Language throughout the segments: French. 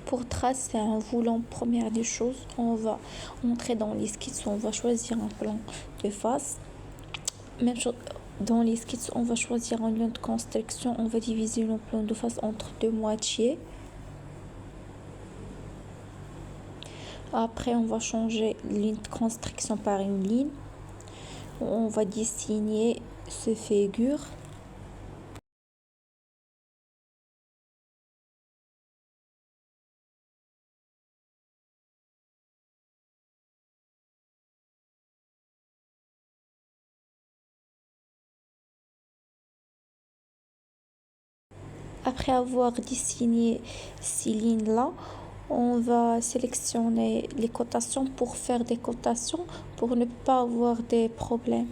Pour tracer un volant, première des choses, on va entrer dans les sketchs, on va choisir un plan de face. Même chose, dans les sketchs, on va choisir un lieu de construction, on va diviser le plan de face entre deux moitiés. Après, on va changer ligne de construction par une ligne. On va dessiner ce figure. Après avoir dessiné ces lignes-là, on va sélectionner les cotations pour faire des cotations pour ne pas avoir des problèmes.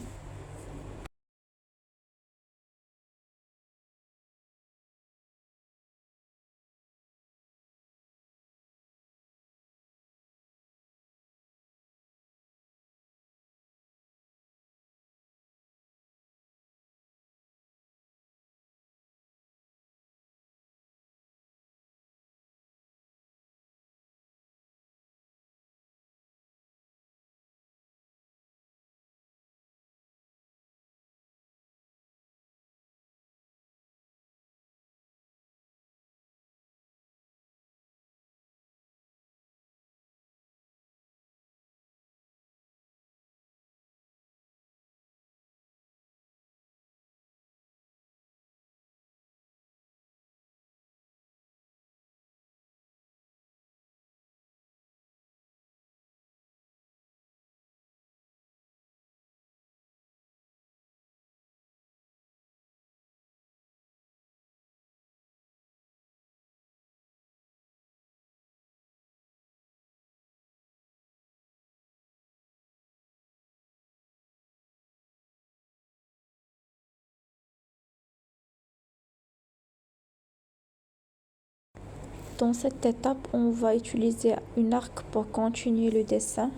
Dans cette étape, on va utiliser une arc pour continuer le dessin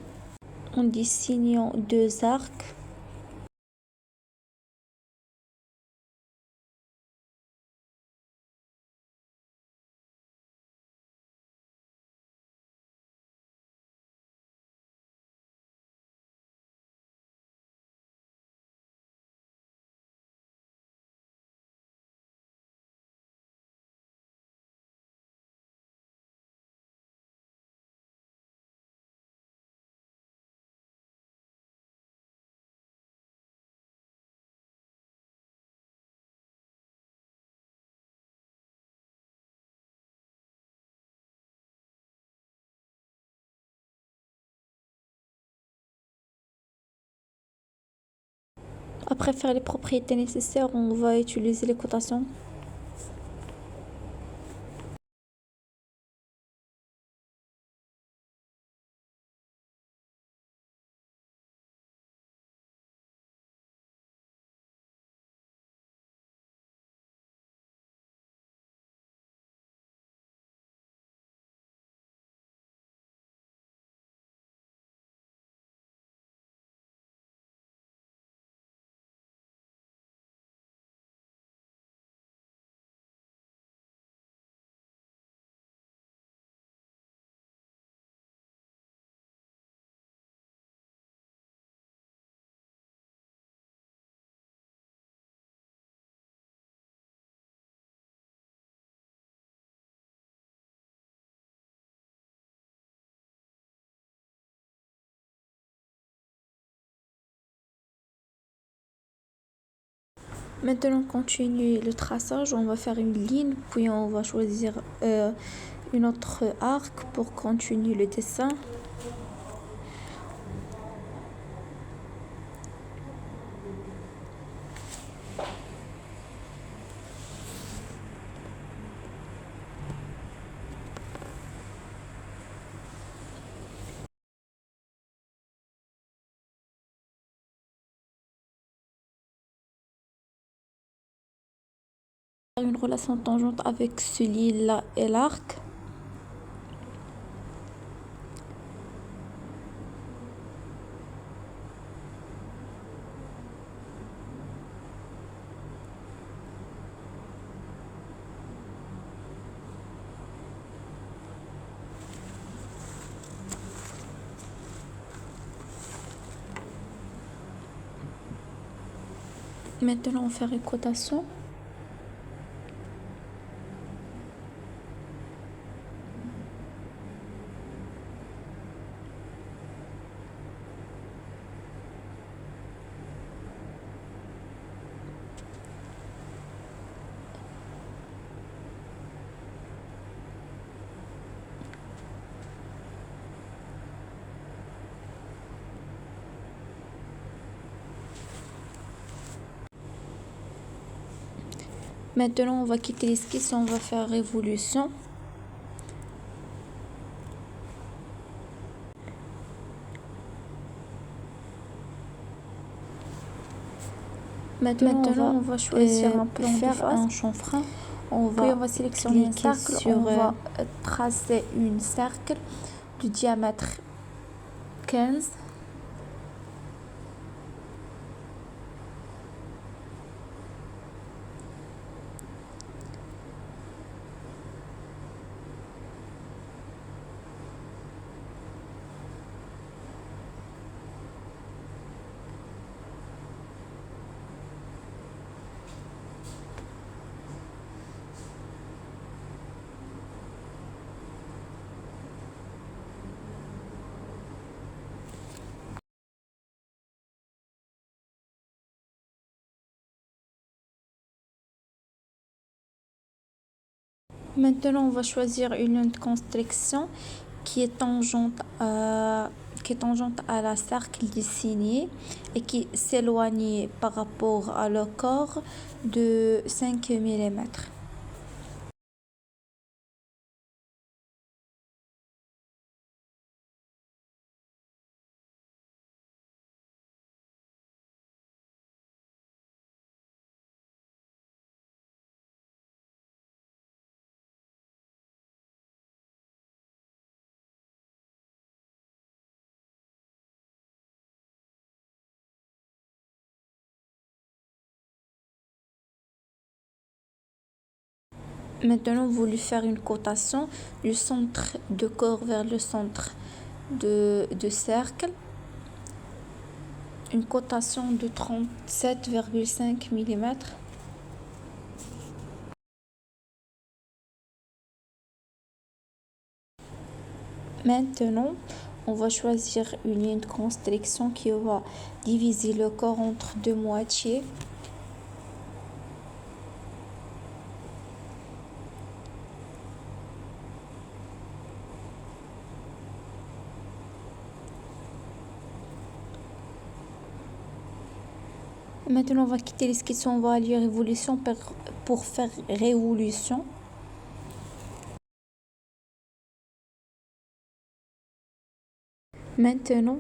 en dessinant deux arcs. Après faire les propriétés nécessaires, on va utiliser les cotations. Maintenant, continue le traçage. On va faire une ligne, puis on va choisir une autre arc pour continuer le dessin. Une relation tangente avec celui-là et l'arc. Maintenant, on fait une cotation. Maintenant, on va quitter l'esquisse et on va faire révolution. Maintenant, on va choisir un plan de face, un chanfrein. Puis on va sélectionner un cercle. On va tracer un cercle du diamètre 15. Maintenant, on va choisir une ligne de constriction qui est tangente à la cercle dessiné et qui s'éloigne par rapport à le corps de 5 mm. Maintenant, vous voulez faire une cotation du centre de corps vers le centre de cercle. Une cotation de 37,5 mm. Maintenant, on va choisir une ligne de constriction qui va diviser le corps entre deux moitiés. Maintenant, on va quitter l'esquisse, on va aller à révolution pour faire révolution. Maintenant,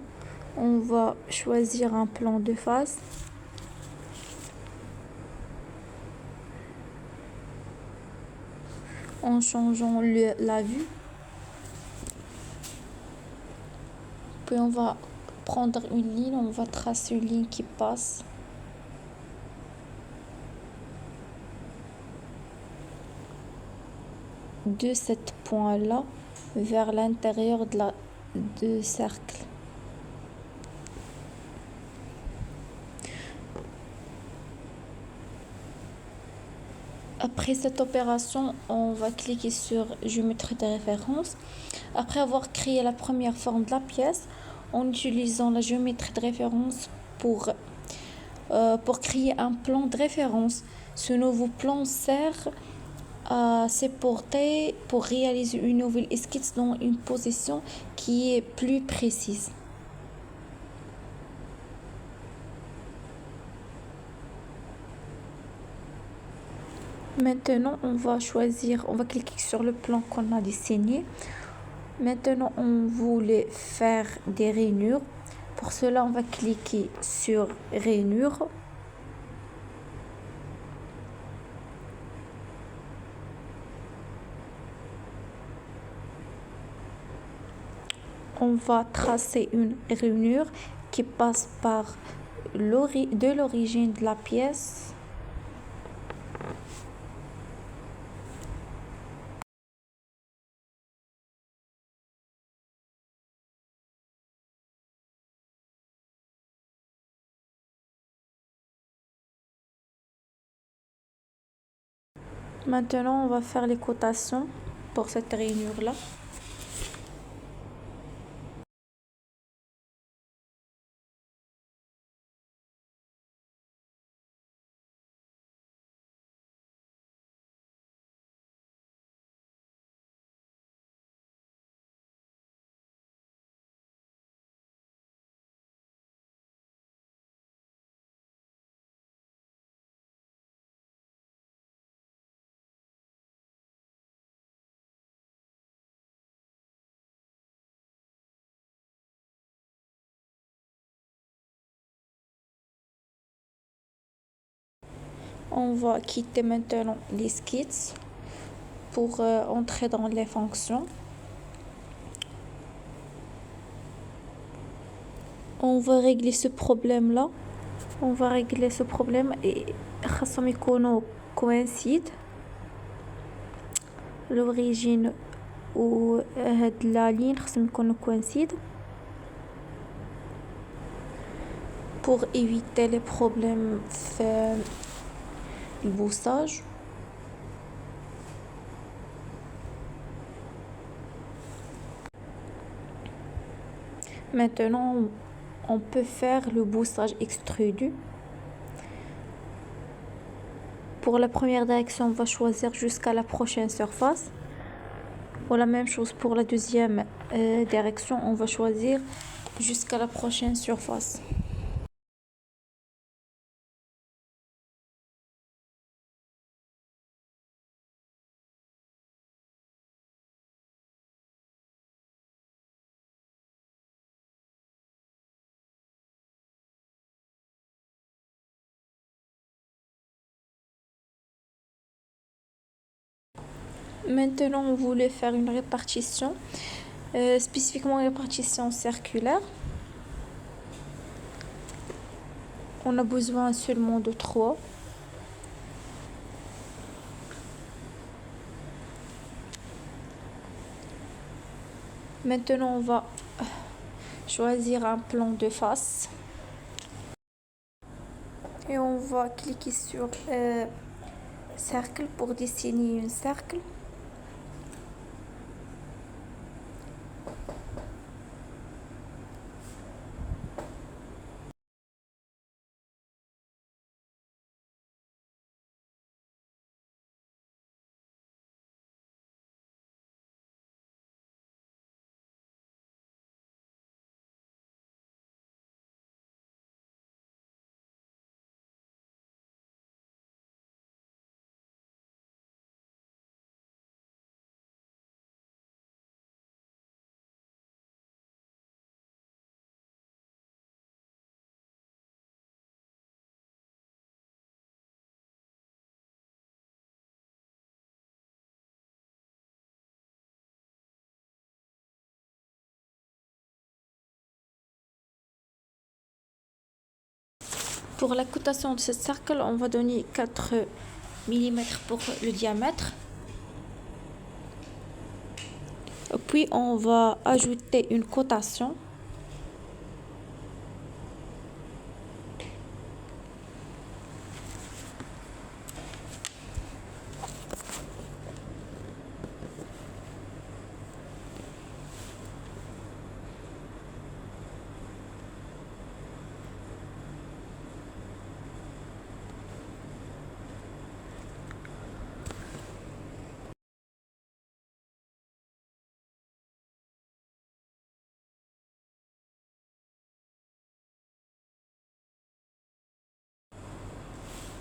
on va choisir un plan de face. En changeant la vue. Puis on va prendre une ligne, on va tracer une ligne qui passe de cet point-là vers l'intérieur de cercle. Après cette opération, on va cliquer sur géométrie de référence. Après avoir créé la première forme de la pièce, en utilisant la géométrie de référence pour créer un plan de référence. Ce nouveau plan sert à s'exporter pour réaliser une nouvelle esquisse dans une position qui est plus précise. Maintenant, on va cliquer sur le plan qu'on a dessiné. Maintenant, on voulait faire des rainures. Pour cela, on va cliquer sur rainures. On va tracer une rainure qui passe par de l'origine de la pièce Maintenant, on va faire les cotations pour cette rainure-là. On va quitter maintenant les sketchs pour entrer dans les fonctions. On va régler ce problème-là. On va régler ce problème et خاصهم يكونوا coïncide l'origine و هاد la ligne خاصهم يكونوا coïncide pour éviter les problèmes في البوصاج. Maintenant, on peut faire le boussage extrudu. Pour la première direction, on va choisir jusqu'à la prochaine surface. Pour la même chose pour la deuxième direction, on va choisir jusqu'à la prochaine surface. Maintenant, on voulait faire une répartition, spécifiquement une répartition circulaire. On a besoin seulement de 3. Maintenant, on va choisir un plan de face. Et on va cliquer sur cercle pour dessiner un cercle. Pour la cotation de ce cercle, on va donner 4 mm pour le diamètre. Puis on va ajouter une cotation.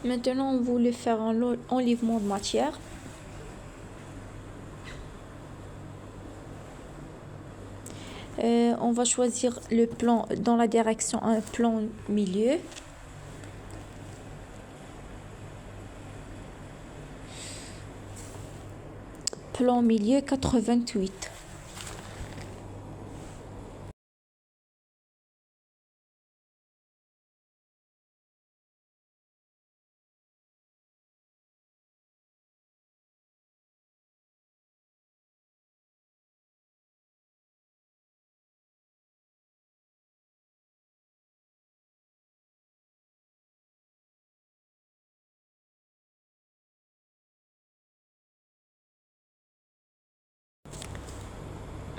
Maintenant, on voulait faire un enlèvement de matière. On va choisir le plan dans la direction un plan milieu. Plan milieu 88.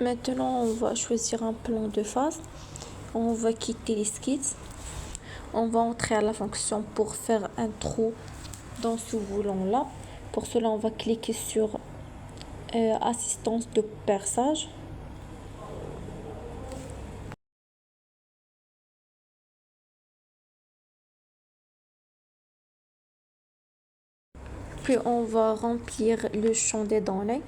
Maintenant, on va choisir un plan de face. On va quitter les skis. On va entrer à la fonction pour faire un trou dans ce volant-là. Pour cela, on va cliquer sur assistance de perçage. Puis on va remplir le champ des données.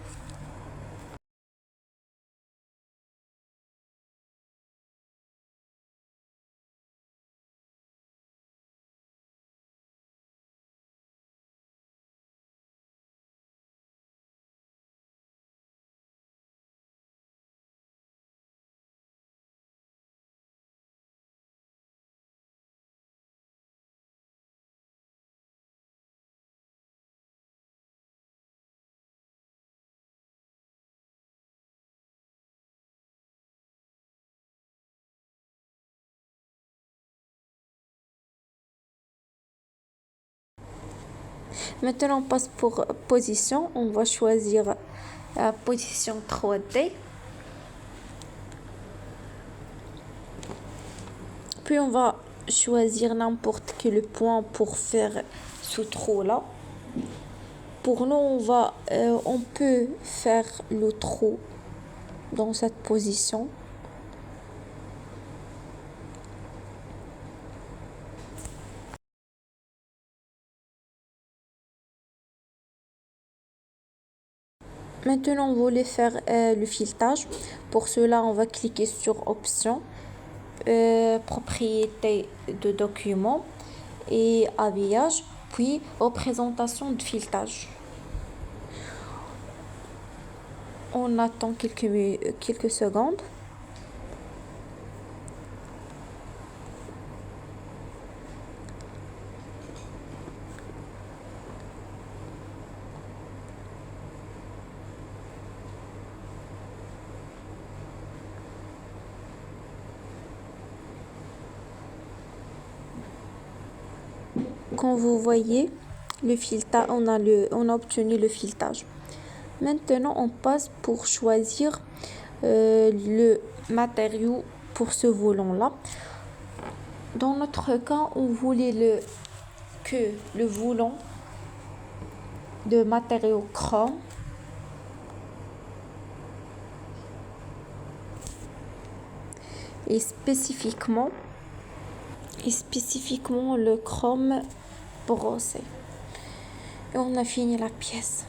Maintenant, on passe pour position. On va choisir la position 3D. Puis on va choisir n'importe quel point pour faire ce trou-là. Pour nous, on peut faire le trou dans cette position. Maintenant, on voulait faire le filetage. Pour cela, on va cliquer sur Options, Propriétés de document et Habillage, puis Représentation de filetage. On attend quelques secondes. Quand vous voyez le filetage, on a obtenu le filetage. Maintenant, on passe pour choisir le matériau pour ce volant-là. Dans notre cas, on voulait que le volant de matériau chrome. Et spécifiquement le chrome brossé. Et on a fini la pièce.